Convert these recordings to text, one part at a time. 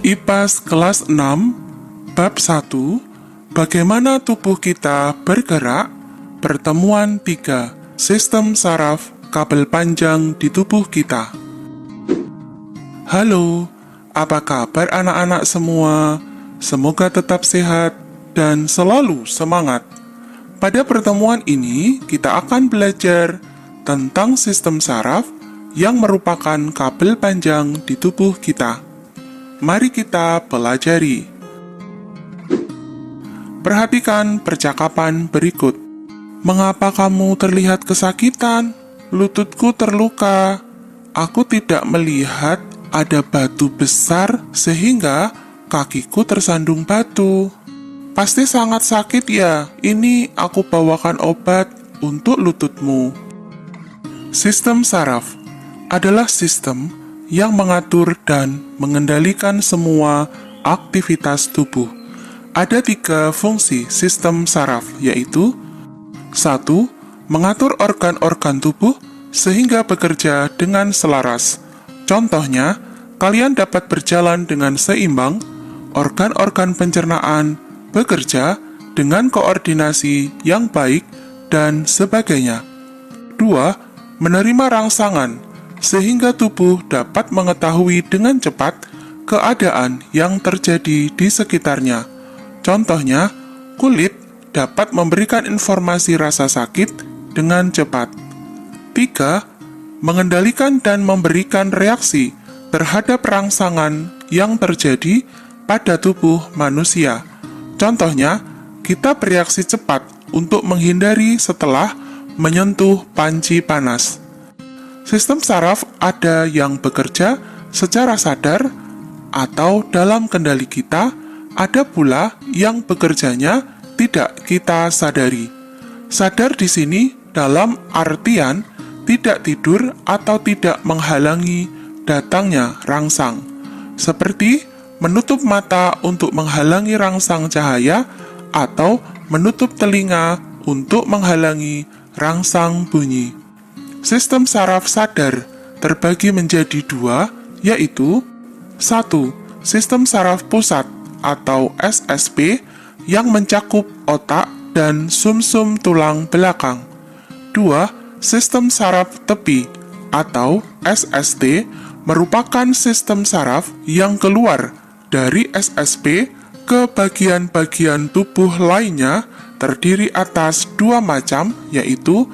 IPAS kelas 6, bab 1, bagaimana tubuh kita bergerak, pertemuan 3, sistem saraf kabel panjang di tubuh kita. Halo, apa kabar anak-anak semua? Semoga tetap sehat dan selalu semangat. Pada pertemuan ini, kita akan belajar tentang sistem saraf yang merupakan kabel panjang di tubuh kita. Mari kita pelajari. Perhatikan percakapan berikut. Mengapa kamu terlihat kesakitan? Lututku terluka. Aku tidak melihat ada batu besar sehingga kakiku tersandung batu. Pasti sangat sakit ya. Ini aku bawakan obat untuk lututmu. Sistem saraf adalah sistem yang mengatur dan mengendalikan semua aktivitas tubuh. Ada 3 fungsi sistem saraf, yaitu 1. Mengatur organ-organ tubuh sehingga bekerja dengan selaras. Contohnya, kalian dapat berjalan dengan seimbang, organ-organ pencernaan bekerja dengan koordinasi yang baik, dan sebagainya. 2. Menerima rangsangan sehingga tubuh dapat mengetahui dengan cepat keadaan yang terjadi di sekitarnya. Contohnya, kulit dapat memberikan informasi rasa sakit dengan cepat. 3. Mengendalikan dan memberikan reaksi terhadap rangsangan yang terjadi pada tubuh manusia. Contohnya, kita bereaksi cepat untuk menghindari setelah menyentuh panci panas. Sistem saraf ada yang bekerja secara sadar atau dalam kendali kita, ada pula yang bekerjanya tidak kita sadari. Sadar di sini dalam artian tidak tidur atau tidak menghalangi datangnya rangsang, seperti menutup mata untuk menghalangi rangsang cahaya atau menutup telinga untuk menghalangi rangsang bunyi. Sistem saraf sadar terbagi menjadi 2, yaitu 1. Sistem saraf pusat atau SSP yang mencakup otak dan sumsum tulang belakang. 2. Sistem saraf tepi atau SST merupakan sistem saraf yang keluar dari SSP ke bagian-bagian tubuh lainnya, terdiri atas 2 macam, yaitu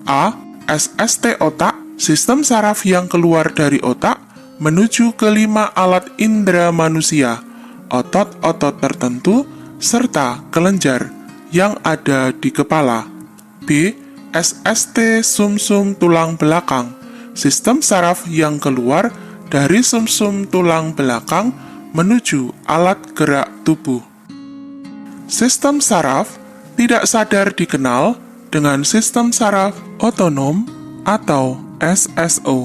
A. SST otak, sistem saraf yang keluar dari otak menuju ke 5 alat indera manusia, otot-otot tertentu, serta kelenjar yang ada di kepala. B. SST sumsum tulang belakang, sistem saraf yang keluar dari sumsum tulang belakang menuju alat gerak tubuh. Sistem saraf tidak sadar dikenal dengan sistem saraf otonom atau SSO.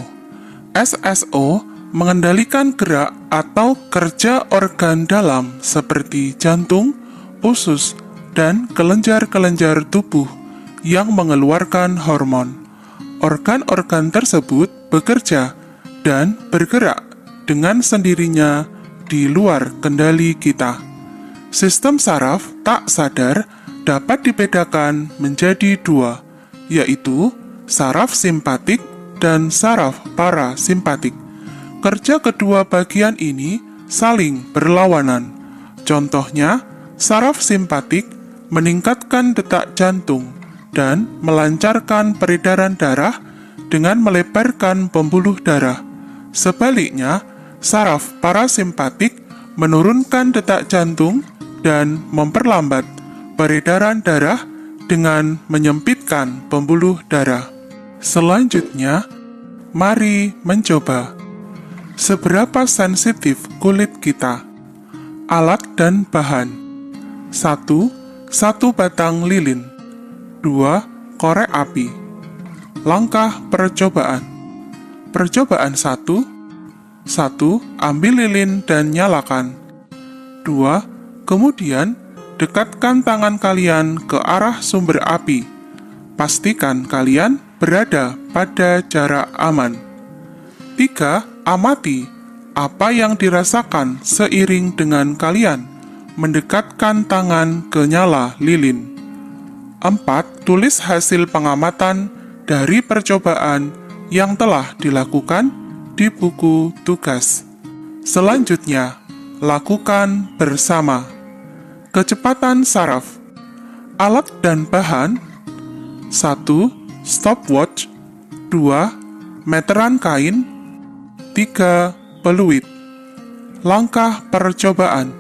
SSO mengendalikan gerak atau kerja organ dalam seperti jantung, usus, dan kelenjar-kelenjar tubuh yang mengeluarkan hormon. Organ-organ tersebut bekerja dan bergerak dengan sendirinya di luar kendali kita. Sistem saraf tak sadar dapat dibedakan menjadi 2, yaitu saraf simpatik dan saraf parasimpatik. Kerja kedua bagian ini saling berlawanan. Contohnya, saraf simpatik meningkatkan detak jantung dan melancarkan peredaran darah dengan melebarkan pembuluh darah. Sebaliknya, saraf parasimpatik menurunkan detak jantung dan memperlambat peredaran darah dengan menyempitkan pembuluh darah. Selanjutnya, mari mencoba. Seberapa sensitif kulit kita? Alat dan bahan. 1. Satu batang lilin. 2. Korek api. Langkah percobaan. Percobaan 1. 1. Ambil lilin dan nyalakan. 2. Kemudian, dekatkan tangan kalian ke arah sumber api Pastikan kalian berada pada jarak aman. 3. Amati apa yang dirasakan seiring dengan kalian mendekatkan tangan ke nyala lilin. 4. Tulis hasil pengamatan dari percobaan yang telah dilakukan di buku tugas. Selanjutnya, lakukan bersama. Kecepatan saraf. Alat dan bahan. 1. Stopwatch. 2. Meteran kain. 3. Peluit. Langkah percobaan.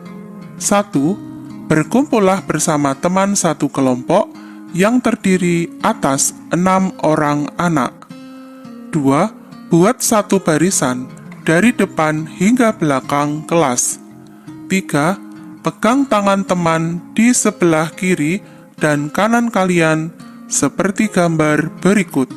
1. Berkumpullah bersama teman satu kelompok yang terdiri atas 6 orang anak. 2. Buat satu barisan dari depan hingga belakang kelas. 3. Pegang tangan teman di sebelah kiri dan kanan kalian seperti gambar berikut.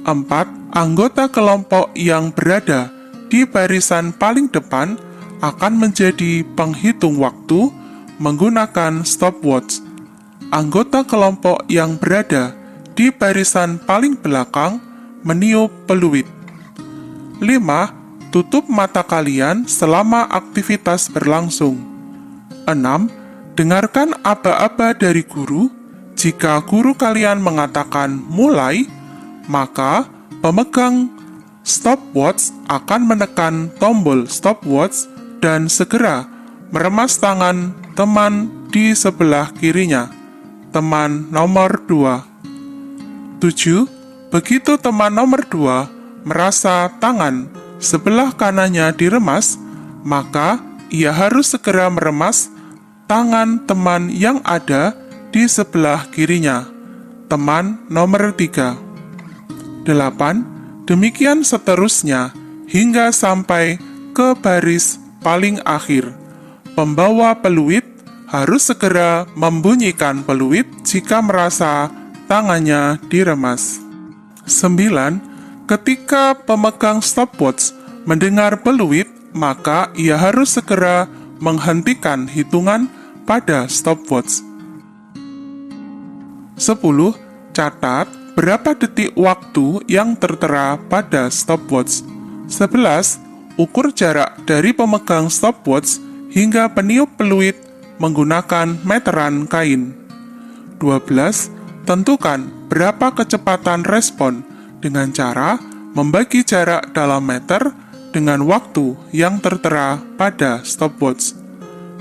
4. Anggota kelompok yang berada di barisan paling depan akan menjadi penghitung waktu menggunakan stopwatch. Anggota kelompok yang berada di barisan paling belakang meniup peluit. 5. Tutup mata kalian selama aktivitas berlangsung. 6. Dengarkan aba-aba dari guru. Jika guru kalian mengatakan mulai, maka pemegang stopwatch akan menekan tombol stopwatch dan segera meremas tangan teman di sebelah kirinya, teman nomor 2. 7. Begitu teman nomor 2 merasa tangan sebelah kanannya diremas, maka ia harus segera meremas tangan teman yang ada di sebelah kirinya, teman nomor 3. 8. Demikian seterusnya hingga sampai ke baris paling akhir. Pembawa peluit harus segera membunyikan peluit jika merasa tangannya diremas. 9. Ketika pemegang stopwatch mendengar peluit, maka ia harus segera menghentikan hitungan pada stopwatch. 10. Catat berapa detik waktu yang tertera pada stopwatch. 11. Ukur jarak dari pemegang stopwatch hingga peniup peluit menggunakan meteran kain. 12. Tentukan berapa kecepatan respon dengan cara membagi jarak dalam meter dengan waktu yang tertera pada stopwatch.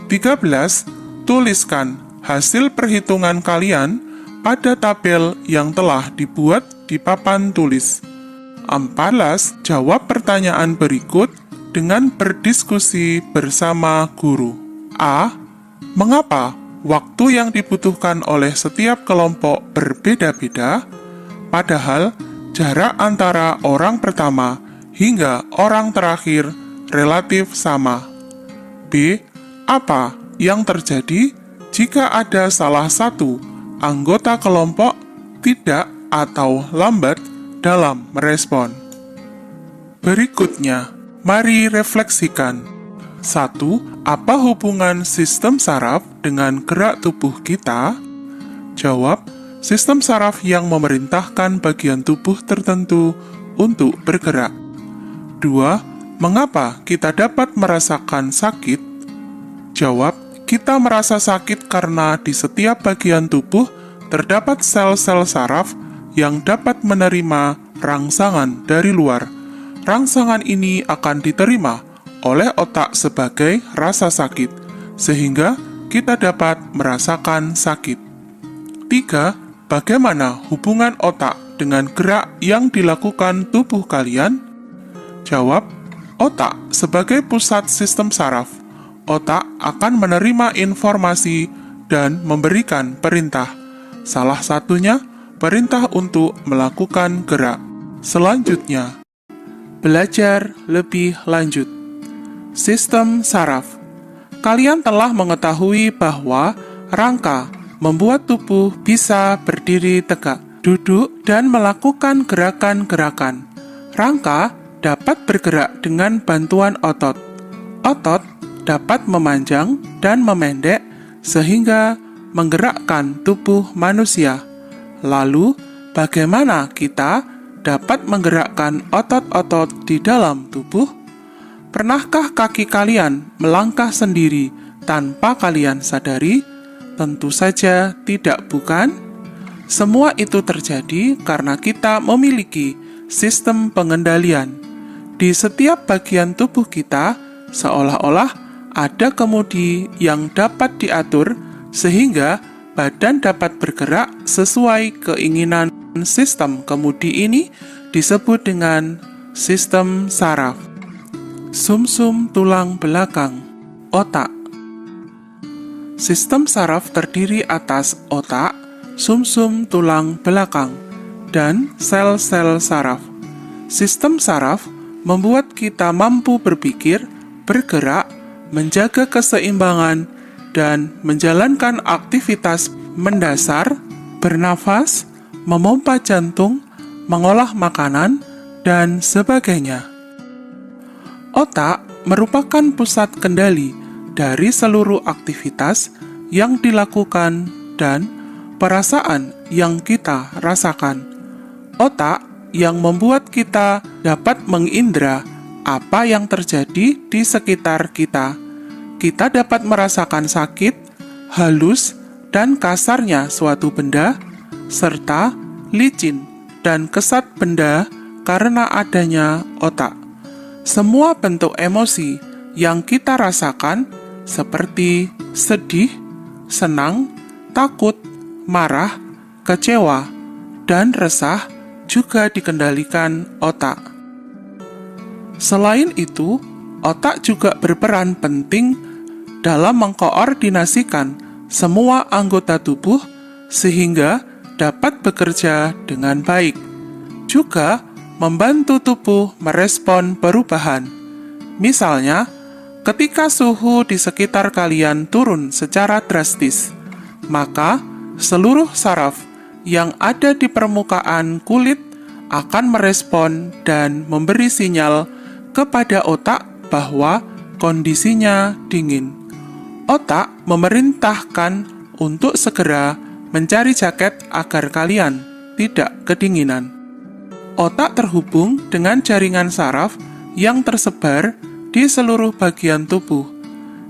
13. Tuliskan hasil perhitungan kalian pada tabel yang telah dibuat di papan tulis. 14. Jawab pertanyaan berikut dengan berdiskusi bersama guru. A. Mengapa waktu yang dibutuhkan oleh setiap kelompok berbeda-beda, padahal jarak antara orang pertama hingga orang terakhir relatif sama? B. Apa yang terjadi jika ada salah satu anggota kelompok tidak atau lambat dalam merespon? Berikutnya, mari refleksikan. 1. Apa hubungan sistem saraf dengan gerak tubuh kita? Jawab, sistem saraf yang memerintahkan bagian tubuh tertentu untuk bergerak. 2. Mengapa kita dapat merasakan sakit? Jawab, kita merasa sakit karena di setiap bagian tubuh terdapat sel-sel saraf yang dapat menerima rangsangan dari luar. Rangsangan ini akan diterima oleh otak sebagai rasa sakit, sehingga kita dapat merasakan sakit. 3. Bagaimana hubungan otak dengan gerak yang dilakukan tubuh kalian? Jawab, otak sebagai pusat sistem saraf. Otak akan menerima informasi dan memberikan perintah. Salah satunya, perintah untuk melakukan gerak. Selanjutnya, belajar lebih lanjut. Sistem saraf. Kalian telah mengetahui bahwa rangka membuat tubuh bisa berdiri tegak, duduk, dan melakukan gerakan-gerakan. Rangka dapat bergerak dengan bantuan otot. Otot dapat memanjang dan memendek sehingga menggerakkan tubuh manusia. Lalu, bagaimana kita dapat menggerakkan otot-otot di dalam tubuh? Pernahkah kaki kalian melangkah sendiri tanpa kalian sadari? Tentu saja tidak, bukan? Semua itu terjadi karena kita memiliki sistem pengendalian. Di setiap bagian tubuh kita, seolah-olah ada kemudi yang dapat diatur sehingga badan dapat bergerak sesuai keinginan. Sistem kemudi ini disebut dengan sistem saraf. Sumsum tulang belakang, otak. Sistem saraf terdiri atas otak, sumsum tulang belakang, dan sel-sel saraf. Sistem saraf membuat kita mampu berpikir, bergerak, menjaga keseimbangan, dan menjalankan aktivitas mendasar, bernafas, memompa jantung, mengolah makanan, dan sebagainya. Otak merupakan pusat kendali dari seluruh aktivitas yang dilakukan dan perasaan yang kita rasakan. Otak yang membuat kita dapat mengindra apa yang terjadi di sekitar kita. Kita dapat merasakan sakit, halus, dan kasarnya suatu benda, serta licin dan kesat benda karena adanya otak. Semua bentuk emosi yang kita rasakan seperti sedih, senang, takut, marah, kecewa, dan resah juga dikendalikan otak. Selain itu, otak juga berperan penting dalam mengkoordinasikan semua anggota tubuh sehingga dapat bekerja dengan baik. Juga membantu tubuh merespon perubahan. Misalnya, ketika suhu di sekitar kalian turun secara drastis, maka seluruh saraf yang ada di permukaan kulit akan merespon dan memberi sinyal kepada otak bahwa kondisinya dingin. Otak memerintahkan untuk segera mencari jaket agar kalian tidak kedinginan. Otak terhubung dengan jaringan saraf yang tersebar di seluruh bagian tubuh.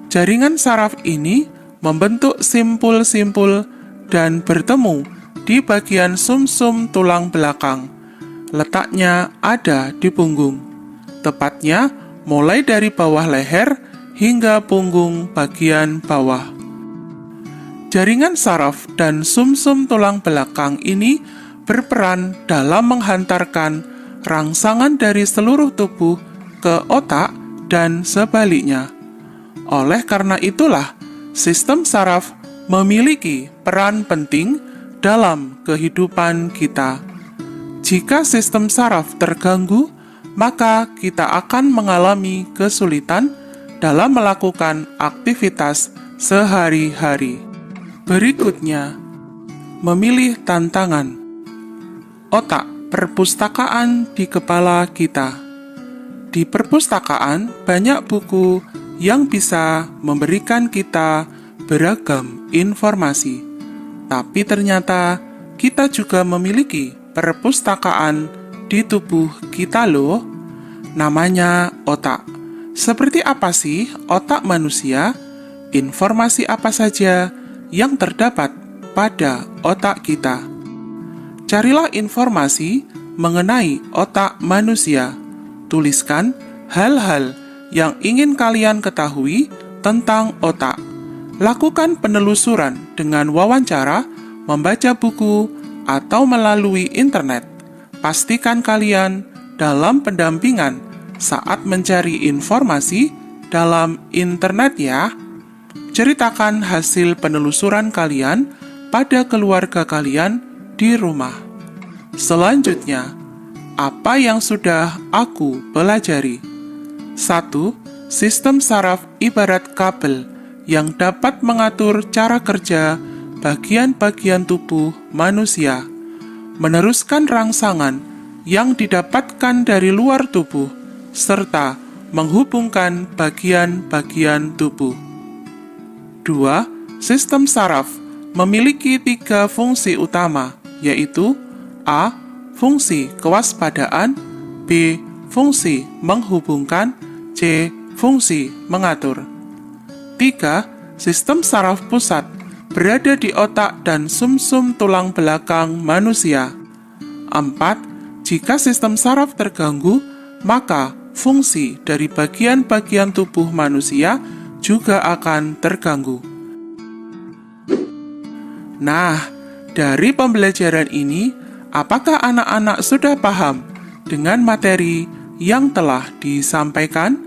Jaringan saraf ini membentuk simpul-simpul dan bertemu di bagian sumsum tulang belakang. Letaknya ada di punggung, tepatnya mulai dari bawah leher hingga punggung bagian bawah. Jaringan saraf dan sumsum tulang belakang ini berperan dalam menghantarkan rangsangan dari seluruh tubuh ke otak dan sebaliknya. Oleh karena itulah, sistem saraf memiliki peran penting dalam kehidupan kita. Jika sistem saraf terganggu, maka kita akan mengalami kesulitan dalam melakukan aktivitas sehari-hari. Berikutnya, memilih tantangan. Otak, perpustakaan di kepala kita. Di perpustakaan, banyak buku yang bisa memberikan kita beragam informasi. Tapi ternyata kita juga memiliki perpustakaan di tubuh kita loh. Namanya otak. Seperti apa sih otak manusia? Informasi apa saja yang terdapat pada otak kita? Carilah informasi mengenai otak manusia. Tuliskan hal-hal yang ingin kalian ketahui tentang otak. Lakukan penelusuran dengan wawancara, membaca buku, atau melalui internet. Pastikan kalian dalam pendampingan saat mencari informasi dalam internet ya. Ceritakan hasil penelusuran kalian pada keluarga kalian di rumah. Selanjutnya, apa yang sudah aku pelajari? 1. Sistem saraf ibarat kabel yang dapat mengatur cara kerja bagian-bagian tubuh manusia, meneruskan rangsangan yang didapatkan dari luar tubuh, serta menghubungkan bagian-bagian tubuh. 2. Sistem saraf memiliki 3 fungsi utama, yaitu A. Fungsi kewaspadaan, B. Fungsi menghubungkan, C. Fungsi mengatur. 3. Sistem saraf pusat berada di otak dan sumsum tulang belakang manusia. 4. Jika sistem saraf terganggu, maka fungsi dari bagian-bagian tubuh manusia juga akan terganggu. Nah, dari pembelajaran ini, apakah anak-anak sudah paham dengan materi yang telah disampaikan?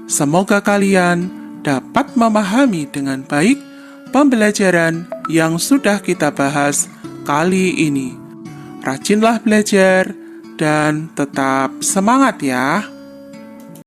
Semoga kalian dapat memahami dengan baik pembelajaran yang sudah kita bahas kali ini. Rajinlah belajar dan tetap semangat ya!